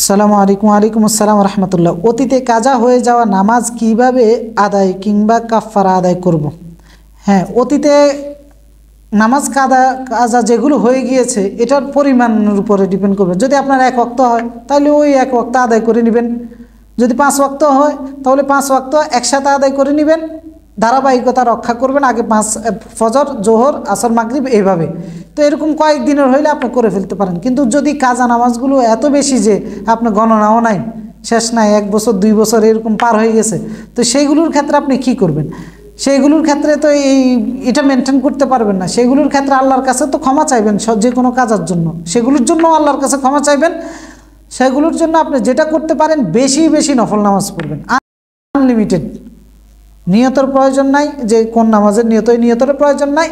আসসালামু আলাইকুম। ওয়ালাইকুম আসসালাম রহমতুল্লাহ। অতীতে কাজা হয়ে যাওয়া নামাজ কিভাবে আদায় কিংবা কাফারা আদায় করব। হ্যাঁ, অতীতে নামাজ কাজা যেগুলো হয়ে গিয়েছে এটার পরিমাণের উপরে ডিপেন্ড করবে। যদি আপনার এক ওয়াক্ত হয় তাহলে ওই এক ওয়াক্ত আদায় করে নেবেন। যদি 5 ওয়াক্ত হয় তাহলে 5 ওয়াক্ত একসাথে আদায় করে নেবেন। ধারাবাহিকতা রক্ষা করবেন, আগে 5 ফজর, জোহর, আসর, মাগরিব এইভাবে। তো এরকম কয়েকদিনের হইলে আপনি করে ফেলতে পারেন। কিন্তু যদি কাজা নামাজগুলো এত বেশি যে আপনি গণনাও নাই, শেষ নাই, 1 বছর 2 বছর এরকম পার হয়ে গেছে, তো সেইগুলোর ক্ষেত্রে আপনি কি করবেন? সেইগুলোর ক্ষেত্রে তো এটা মেনটেন করতে পারবেন না। সেগুলোর ক্ষেত্রে আল্লাহর কাছে তো ক্ষমা চাইবেন যে কোনো কাজের জন্য, সেগুলোর জন্য আল্লাহর কাছে ক্ষমা চাইবেন। সেগুলোর জন্য আপনি যেটা করতে পারেন, বেশি বেশি নফল নামাজ পড়বেন, আনলিমিটেড। নিয়তের প্রয়োজন নাই যে কোন নামাজের নিয়ত, ওই নিয়তের প্রয়োজন নাই।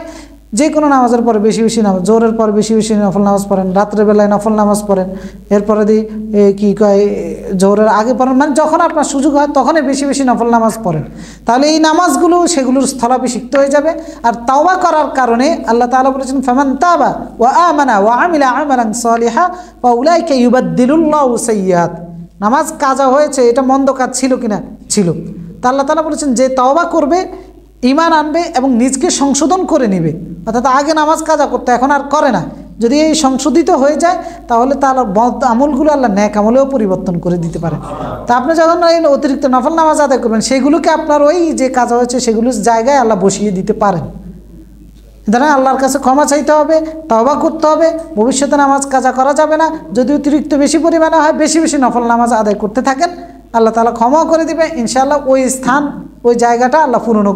যে কোনো নামাজের পরে বেশি বেশি নামাজ, জোরের পর বেশি বেশি নফল নামাজ পড়েন, রাত্রেবেলায় নফল নামাজ পড়েন, এরপরে কি কয় জোরের আগে পড়েন, মানে যখন আপনার সুযোগ হয় তখনই বেশি বেশি নফল নামাজ পড়েন। তাহলে এই নামাজগুলো সেগুলোর স্থলাভিষিক্ত হয়ে যাবে। আর তাওবা করার কারণে আল্লাহ তাআলা বলেছেন, ফামান তাবা ওয়া আমানা ওয়া আমিলা আমালান সালিহা ফাউলাইকা ইউবাদদিলুল্লাহু সাইয়্যাত। নামাজ কাজা হয়েছে, এটা মন্দ কাজ ছিল কিনা? ছিল। তা আল্লাহ তাআলা বলেছেন যে তওবা করবে, ঈমান আনবে এবং নিজকে সংশোধন করে নেবে, অর্থাৎ আগে নামাজ কাজা করতে এখন আর করে না, যদি এই সংশোধিত হয়ে যায় তাহলে তার বদ আমলগুলো আল্লাহ নেক আমলেও পরিবর্তন করে দিতে পারে। তা আপনি যখন এই অতিরিক্ত নফল নামাজ আদায় করবেন, সেগুলোকে আপনার ওই যে কাজা হয়েছে সেগুলোর জায়গায় আল্লাহ বসিয়ে দিতে পারেন। সুতরাং আল্লাহর কাছে ক্ষমা চাইতে হবে, তওবা করতে হবে। ভবিষ্যতে নামাজ কাজা করা যাবে না। যদি অতিরিক্ত বেশি পরিমাণে হয়, বেশি বেশি নফল নামাজ আদায় করতে থাকেন, আল্লাহ তাআলা ক্ষমাও করে দিবে ইনশাআল্লাহ। ওই স্থান, ওই জায়গাটা আল্লাহ পূরণ